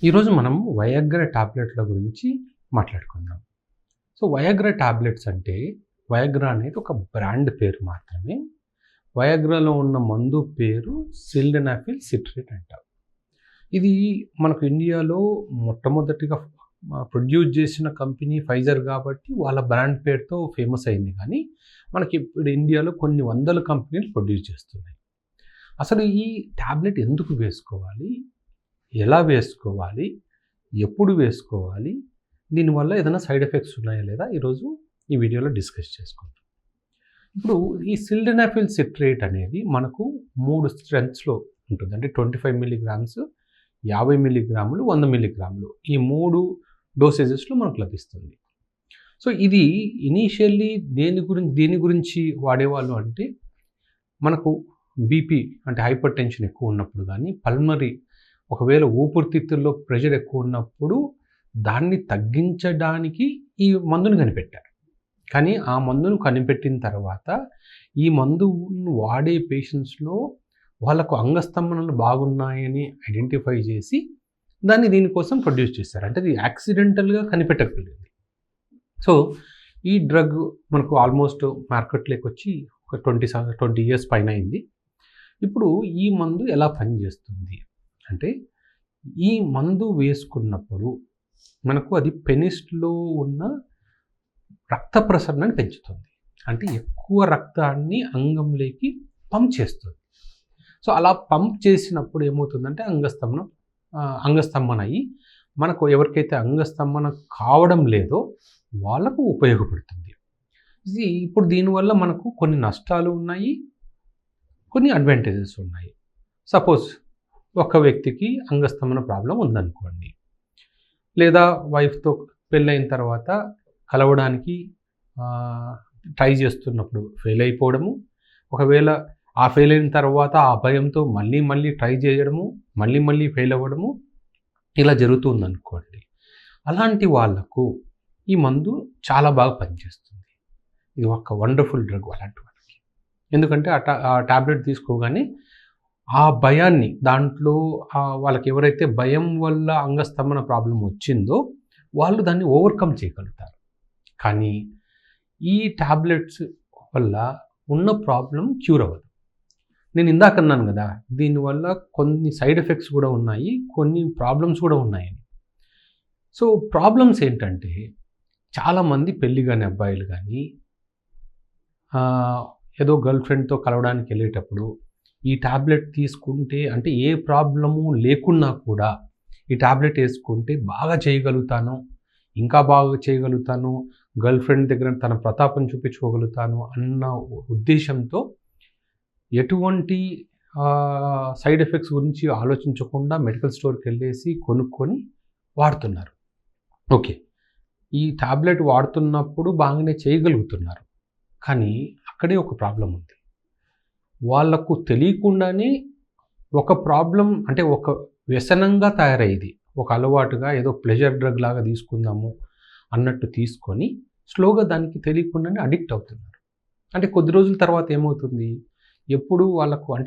ఈరోజు మనం వయాగ్రా టాబ్లెట్ల గురించి మాట్లాడుకుందాం. సో వయాగ్రా టాబ్లెట్స్ అంటే వయాగ్రా అనేది ఒక బ్రాండ్ పేరు మాత్రమే. వయాగ్రాలో ఉన్న మందు పేరు సిల్డెనాఫిల్ సిట్రేట్ అంటారు. ఇది మనకు ఇండియాలో మొట్టమొదటిగా ప్రొడ్యూస్ చేసిన కంపెనీ ఫైజర్ కాబట్టి వాళ్ళ బ్రాండ్ పేరుతో ఫేమస్ అయింది. కానీ మనకి ఇప్పుడు ఇండియాలో కొన్ని వందల కంపెనీలు ప్రొడ్యూస్ చేస్తున్నాయి. అసలు ఈ టాబ్లెట్ ఎందుకు వేసుకోవాలి, ఎలా వేసుకోవాలి, ఎప్పుడు వేసుకోవాలి, దీనివల్ల ఏదైనా సైడ్ ఎఫెక్ట్స్ ఉన్నాయా లేదా ఈరోజు ఈ వీడియోలో డిస్కస్ చేసుకుందాం. ఇప్పుడు ఈ సిల్డెనాఫిల్ సిట్రేట్ అనేది మనకు 3 స్ట్రెంత్స్లో ఉంటుంది. అంటే 25 మిల్లీగ్రామ్స్, 50 మిల్లీగ్రాములు, 100 మిల్లీగ్రాములు, ఈ 3 డోసేజెస్లో మనకు లభిస్తుంది. సో ఇది ఇనీషియల్లీ దేని గురించి వాడేవాళ్ళు అంటే మనకు బీపీ అంటే హైపర్ టెన్షన్ ఎక్కువ ఉన్నప్పుడు, కానీ పల్మరీ ఒకవేళ ఊపిరితిత్తుల్లో ప్రెషర్ ఎక్కువ ఉన్నప్పుడు దాన్ని తగ్గించడానికి ఈ మందును కనిపెట్టారు. కానీ ఆ మందును కనిపెట్టిన తర్వాత ఈ మందును వాడే పేషెంట్స్లో వాళ్ళకు అంగస్తంభనలు బాగున్నాయని ఐడెంటిఫై చేసి దాన్ని దీనికోసం ప్రొడ్యూస్ చేశారు. అంటే ఇది యాక్సిడెంటల్గా కనిపెట్టగలిగింది. సో ఈ డ్రగ్ మనకు ఆల్మోస్ట్ మార్కెట్లోకి వచ్చి ఒక 20 ఇయర్స్ పైన అయింది. ఇప్పుడు ఈ మందు ఎలా పనిచేస్తుంది అంటే, ఈ మందు వేసుకున్నప్పుడు మనకు అది పెనిస్లో ఉన్న రక్త ప్రసరణని పెంచుతుంది. అంటే ఎక్కువ రక్తాన్ని అంగంలోకి పంప్ చేస్తుంది. సో అలా పంప్ చేసినప్పుడు ఏమవుతుందంటే అంగస్తంభన అయ్యి మనకు ఎవరికైతే అంగస్తంభన కావడం లేదో వాళ్ళకు ఉపయోగపడుతుంది. ఇది ఇప్పుడు దీనివల్ల మనకు కొన్ని నష్టాలు ఉన్నాయి, కొన్ని అడ్వాంటేజెస్ ఉన్నాయి. సపోజ్ ఒక వ్యక్తికి అంగస్తంభన ప్రాబ్లం ఉందనుకోండి, లేదా వైఫ్తో పెళ్ళైన తర్వాత కలవడానికి ట్రై చేస్తున్నప్పుడు ఫెయిల్ అయిపోవడము, ఒకవేళ ఆ ఫెయిల్ అయిన తర్వాత ఆ భయంతో మళ్ళీ ట్రై చేయడము, మళ్ళీ ఫెయిల్ అవ్వడము, ఇలా జరుగుతుందనుకోండి. అలాంటి వాళ్లకు ఈ మందు చాలా బాగా పనిచేస్తుంది. ఇది ఒక వండర్ఫుల్ డ్రగ్ అలాంటి వాళ్ళకి. ఎందుకంటే ఆ టాబ్లెట్ తీసుకోగానే ఆ భయాన్ని దాంట్లో వాళ్ళకి ఎవరైతే భయం వల్ల అంగస్తంభన ప్రాబ్లం వచ్చిందో వాళ్ళు దాన్ని ఓవర్కమ్ చేయగలుగుతారు. కానీ ఈ టాబ్లెట్స్ వల్ల ఉన్న ప్రాబ్లం క్యూర్ అవ్వదు. నేను ఇందాక అన్నాను కదా, దీనివల్ల కొన్ని సైడ్ ఎఫెక్ట్స్ కూడా ఉన్నాయి, కొన్ని ప్రాబ్లమ్స్ కూడా ఉన్నాయని. సో ప్రాబ్లమ్స్ ఏంటంటే, చాలామంది పెళ్ళి కాని అబ్బాయిలు కానీ ఏదో గర్ల్ ఫ్రెండ్తో కలవడానికి వెళ్ళేటప్పుడు ఈ టాబ్లెట్ తీసుకుంటే, అంటే ఏ ప్రాబ్లము లేకున్నా కూడా ఈ టాబ్లెట్ వేసుకుంటే బాగా చేయగలుగుతాను, ఇంకా బాగా చేయగలుగుతాను, గర్ల్ ఫ్రెండ్ దగ్గర తన ప్రతాపం చూపించుకోగలుగుతాను అన్న ఉద్దేశంతో ఎటువంటి సైడ్ ఎఫెక్ట్స్ గురించి ఆలోచించకుండా మెడికల్ స్టోర్కి వెళ్ళేసి కొనుక్కొని వాడుతున్నారు. ఓకే, ఈ టాబ్లెట్ వాడుతున్నప్పుడు బాగానే చేయగలుగుతున్నారు, కానీ అక్కడే ఒక ప్రాబ్లం ఉంది. వాళ్లకు తెలియకుండానే ఒక ప్రాబ్లం, అంటే ఒక వ్యసనంగా తయారయ్యేది, ఒక అలవాటుగా ఏదో ప్లెజర్ డ్రగ్ లాగా తీసుకుందాము అన్నట్టు తీసుకొని స్లోగా దానికి తెలియకుండానే అడిక్ట్ అవుతున్నారు. అంటే కొద్ది రోజుల తర్వాత ఏమవుతుంది, ఎప్పుడు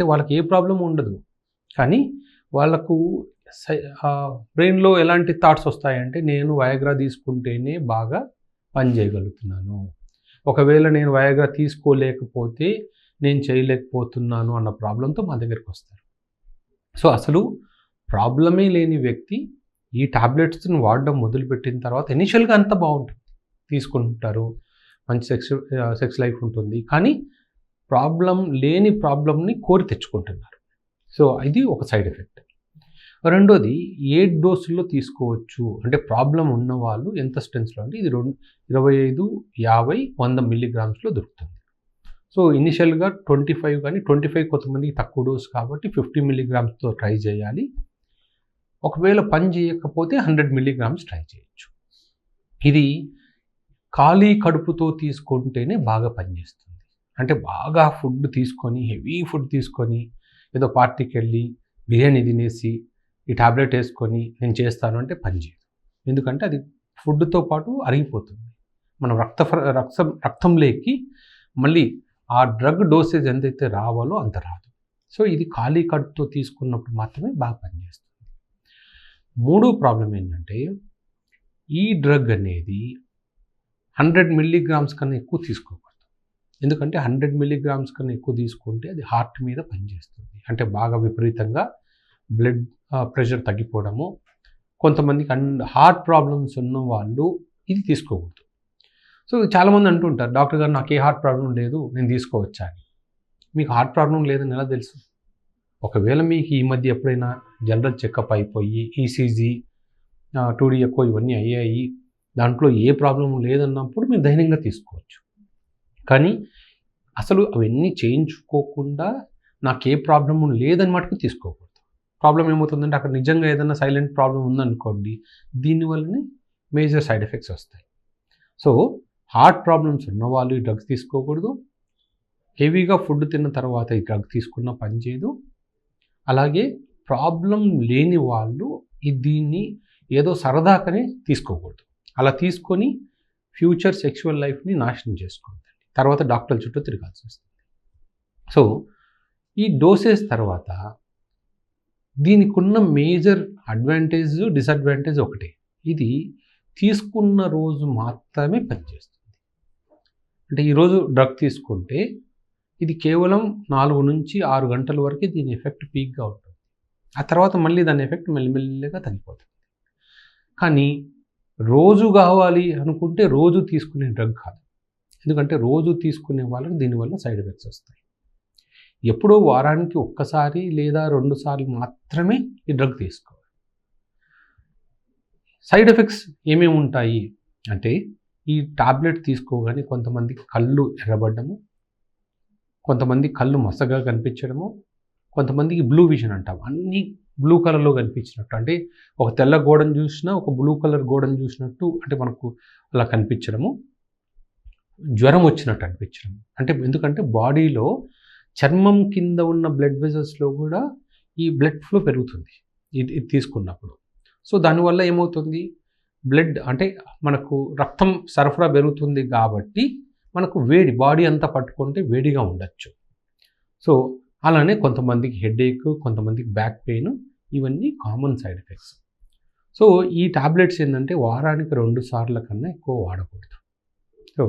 వాళ్ళకి ఏ ప్రాబ్లం ఉండదు, కానీ వాళ్ళకు బ్రెయిన్లో ఎలాంటి థాట్స్ వస్తాయంటే, నేను వయాగ్రా తీసుకుంటేనే బాగా పని చేయగలుగుతున్నాను, ఒకవేళ నేను వయాగ్రా తీసుకోలేకపోతే నేను చేయలేకపోతున్నాను అన్న ప్రాబ్లంతో మా దగ్గరికి వస్తారు. సో అసలు ప్రాబ్లమే లేని వ్యక్తి ఈ టాబ్లెట్స్ని వాడడం మొదలుపెట్టిన తర్వాత ఇనిషియల్గా అంతా బాగుంటుంది, తీసుకుంటారు, మంచి సెక్స్ లైఫ్ ఉంటుంది, కానీ లేని ప్రాబ్లంని కోరి తెచ్చుకుంటున్నారు. సో ఇది ఒక సైడ్ ఎఫెక్ట్. రెండోది, ఏ డోసుల్లో తీసుకోవచ్చు అంటే, ప్రాబ్లం ఉన్న వాళ్ళు ఎంత స్ట్రెంత్స్లో అంటే ఇది 25, 50, 100 మిల్లీగ్రామ్స్లో దొరుకుతుంది. సో ఇనిషియల్గా 25, కానీ 25 కొంతమందికి తక్కువ డోస్ కాబట్టి 50 మిల్లీగ్రామ్స్తో ట్రై చేయాలి. ఒకవేళ పని చేయకపోతే 100 మిల్లీగ్రామ్స్ ట్రై చేయొచ్చు. ఇది ఖాళీ కడుపుతో తీసుకుంటేనే బాగా పనిచేస్తుంది. అంటే బాగా ఫుడ్ తీసుకొని, హెవీ ఫుడ్ తీసుకొని, ఏదో పార్టీకి వెళ్ళి బిర్యానీ తినేసి ఈ టాబ్లెట్ వేసుకొని నేను చేస్తాను అంటే పనిచేయదు. ఎందుకంటే అది ఫుడ్తో పాటు అరిగిపోతుంది. మనం రక్తంలోకి మళ్ళీ ఆ డ్రగ్ డోసేజ్ ఎంతైతే రావాలో అంత రాదు. సో ఇది ఖాళీ కడుపుతో తీసుకున్నప్పుడు మాత్రమే బాగా పనిచేస్తుంది. మూడో ప్రాబ్లం ఏంటంటే ఈ డ్రగ్ అనేది 100 మిల్లీగ్రామ్స్ కన్నా ఎక్కువ తీసుకోకూడదు. ఎందుకంటే 100 మిల్లీగ్రామ్స్ కన్నా ఎక్కువ తీసుకుంటే అది హార్ట్ మీద పనిచేస్తుంది. అంటే బాగా విపరీతంగా బ్లడ్ ప్రెషర్ తగ్గిపోవడము. కొంతమందికి హార్ట్ ప్రాబ్లమ్స్ ఉన్న వాళ్ళు ఇది తీసుకోకూడదు. సో చాలామంది అంటుంటారు, డాక్టర్ గారు నాకు ఏ హార్ట్ ప్రాబ్లం లేదు, నేను తీసుకోవచ్చా అని. మీకు హార్ట్ ప్రాబ్లం లేదని ఎలా తెలుసు? ఒకవేళ మీకు ఈ మధ్య ఎప్పుడైనా జనరల్ చెకప్ అయిపోయి ఈసీజీ 2D ఎక్కువ ఇవన్నీ అయ్యాయి, దాంట్లో ఏ ప్రాబ్లం లేదన్నప్పుడు మీరు ధైర్యంగా తీసుకోవచ్చు. కానీ అసలు అవన్నీ చేయించుకోకుండా నాకు ఏ ప్రాబ్లము లేదని మటుకు తీసుకోకూడదు. ప్రాబ్లం ఏమవుతుందంటే అక్కడ నిజంగా ఏదైనా సైలెంట్ ప్రాబ్లం ఉందనుకోండి, దీనివల్లనే మేజర్ సైడ్ ఎఫెక్ట్స్ వస్తాయి. సో హార్ట్ ప్రాబ్లమ్స్ ఉన్నవాళ్ళు ఈ డ్రగ్స్ తీసుకోకూడదు. హెవీగా ఫుడ్ తిన్న తర్వాత ఈ డ్రగ్ తీసుకున్న పనిచేయదు. అలాగే ప్రాబ్లం లేని వాళ్ళు దీన్ని ఏదో సరదాకనే తీసుకోకూడదు. అలా తీసుకొని ఫ్యూచర్ సెక్షువల్ లైఫ్ని నాశనం చేసుకోవద్దండి. తర్వాత డాక్టర్ల చుట్టూ తిరగాల్సి వస్తుంది. సో ఈ డోసేజ్ తర్వాత దీనికి ఉన్న మేజర్ అడ్వాంటేజ్ డిసడ్వాంటేజ్ ఒకటే, ఇది తీసుకున్న రోజు మాత్రమే పనిచేస్తుంది. అంటే ఈరోజు డ్రగ్ తీసుకుంటే ఇది కేవలం 4 నుంచి 6 గంటల వరకు దీని ఎఫెక్ట్ పీక్గా ఉంటుంది. ఆ తర్వాత మళ్ళీ దాని ఎఫెక్ట్ మెల్లిమెల్లిగా తగ్గిపోతుంది. కానీ రోజు కావాలి అనుకుంటే రోజు తీసుకునే డ్రగ్ కాదు. ఎందుకంటే రోజు తీసుకునే వాళ్ళకి దీనివల్ల సైడ్ ఎఫెక్ట్స్ వస్తాయి. ఎప్పుడో వారానికి ఒక్కసారి లేదా 2 సార్లు మాత్రమే ఈ డ్రగ్ తీసుకోవాలి. సైడ్ ఎఫెక్ట్స్ ఏమేమి ఉంటాయి అంటే, ఈ టాబ్లెట్ తీసుకోగానే కొంతమందికి కళ్ళు ఎర్రబడ్డము, కొంతమంది కళ్ళు మసగా కనిపించడము, కొంతమందికి బ్లూ విజన్ అంటాం, అన్నీ బ్లూ కలర్లో కనిపించినట్టు, అంటే ఒక తెల్ల గోడను చూసినా ఒక బ్లూ కలర్ గోడను చూసినట్టు అంటే మనకు అలా కనిపించడము, జ్వరం వచ్చినట్టు అనిపించడం. అంటే ఎందుకంటే బాడీలో చర్మం కింద ఉన్న బ్లడ్ వెజల్స్లో కూడా ఈ బ్లడ్ ఫ్లో పెరుగుతుంది ఇది తీసుకున్నప్పుడు. సో దానివల్ల ఏమవుతుంది, బ్లడ్ అంటే మనకు రక్తం సరఫరా పెరుగుతుంది కాబట్టి మనకు వేడి, బాడీ అంతా పట్టుకుంటే వేడిగా ఉండొచ్చు. సో అలానే కొంతమందికి హెడేక్, కొంతమందికి బ్యాక్ పెయిన్, ఇవన్నీ కామన్ సైడ్ ఎఫెక్ట్స్. సో ఈ టాబ్లెట్స్ ఏంటంటే వారానికి 2 సార్ల కన్నా ఎక్కువ వాడకూడదు. సో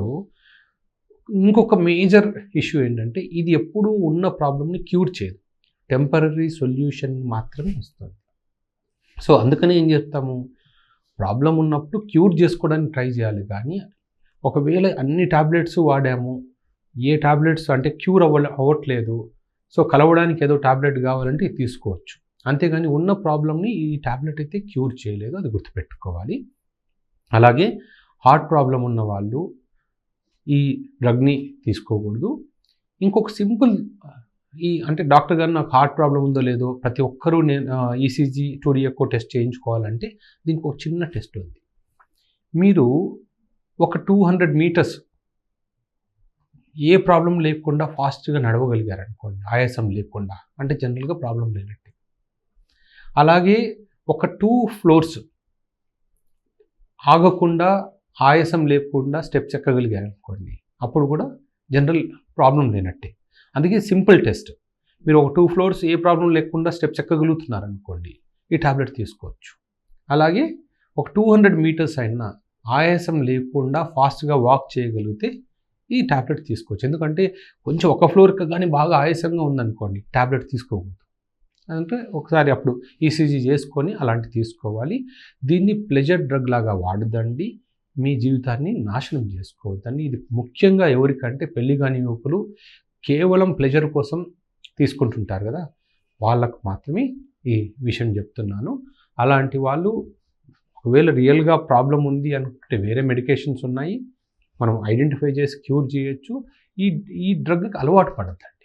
ఇంకొక మేజర్ ఇష్యూ ఏంటంటే, ఇది ఎప్పుడూ ఉన్న ప్రాబ్లమ్ని క్యూర్ చేయదు, టెంపరరీ సొల్యూషన్ మాత్రమే ఇస్తుంది. సో అందుకనే ఏం చెప్తాము, ప్రాబ్లం ఉన్నప్పుడు క్యూర్ చేసుకోవడానికి ట్రై చేయాలి. కానీ ఒకవేళ అన్ని టాబ్లెట్స్ వాడాము, ఏ టాబ్లెట్స్ అంటే క్యూర్ అవ్వట్లేదు, సో కలవడానికి ఏదో టాబ్లెట్ కావాలంటే ఇది తీసుకోవచ్చు. అంతేగాని ఉన్న ప్రాబ్లమ్ని ఈ టాబ్లెట్ అయితే క్యూర్ చేయలేదు, అది గుర్తుపెట్టుకోవాలి. అలాగే హార్ట్ ప్రాబ్లం ఉన్న వాళ్ళు ఈ డ్రగ్ని తీసుకోకూడదు. ఇంకొక సింపుల్ అంటే డాక్టర్ గారు నాకు హార్ట్ ప్రాబ్లం ఉందో లేదో ప్రతి ఒక్కరూ నేను ఈసీజీ 2D ఎక్కువ టెస్ట్ చేయించుకోవాలంటే దీనికి ఒక చిన్న టెస్ట్ ఉంది. మీరు ఒక 200 మీటర్స్ ఏ ప్రాబ్లం లేకుండా ఫాస్ట్గా నడవగలిగారు అనుకోండి, ఆయాసం లేకుండా, అంటే జనరల్గా ప్రాబ్లం లేనట్టే. అలాగే ఒక 2 ఫ్లోర్స్ ఆగకుండా ఆయాసం లేకుండా స్టెప్స్ ఎక్కగలిగారు అనుకోండి, అప్పుడు కూడా జనరల్ ప్రాబ్లం లేనట్టే. అందుకే సింపుల్ టెస్ట్, మీరు ఒక 2 ఫ్లోర్స్ ఏ ప్రాబ్లం లేకుండా స్టెప్స్ ఎక్కగలుగుతున్నారు అనుకోండి, ఈ టాబ్లెట్ తీసుకోవచ్చు. అలాగే ఒక 200 మీటర్స్ అయినా ఆయాసం లేకుండా ఫాస్ట్గా వాక్ చేయగలిగితే ఈ టాబ్లెట్ తీసుకోవచ్చు. ఎందుకంటే కొంచెం ఒక ఫ్లోర్కి కానీ బాగా ఆయాసంగా ఉందనుకోండి, టాబ్లెట్ తీసుకోకూడదు. అంటే ఒకసారి అప్పుడు ఈసీజీ చేసుకొని అలాంటి తీసుకోవాలి. దీన్ని ప్లెజర్ డ్రగ్ లాగా వాడదండి, మీ జీవితాన్ని నాశనం చేసుకోవద్దండి. ఇది ముఖ్యంగా ఎవరికంటే పెళ్లి కాని యువకులు కేవలం ప్లెజర్ కోసం తీసుకుంటుంటారు కదా, వాళ్ళకు మాత్రమే ఈ విషయం చెప్తున్నాను. అలాంటి వాళ్ళు ఒకవేళ రియల్గా ప్రాబ్లం ఉంది అనుకుంటే వేరే మెడికేషన్స్ ఉన్నాయి, మనం ఐడెంటిఫై చేసి క్యూర్ చేయొచ్చు. ఈ డ్రగ్కి అలవాటు పడద్దండి.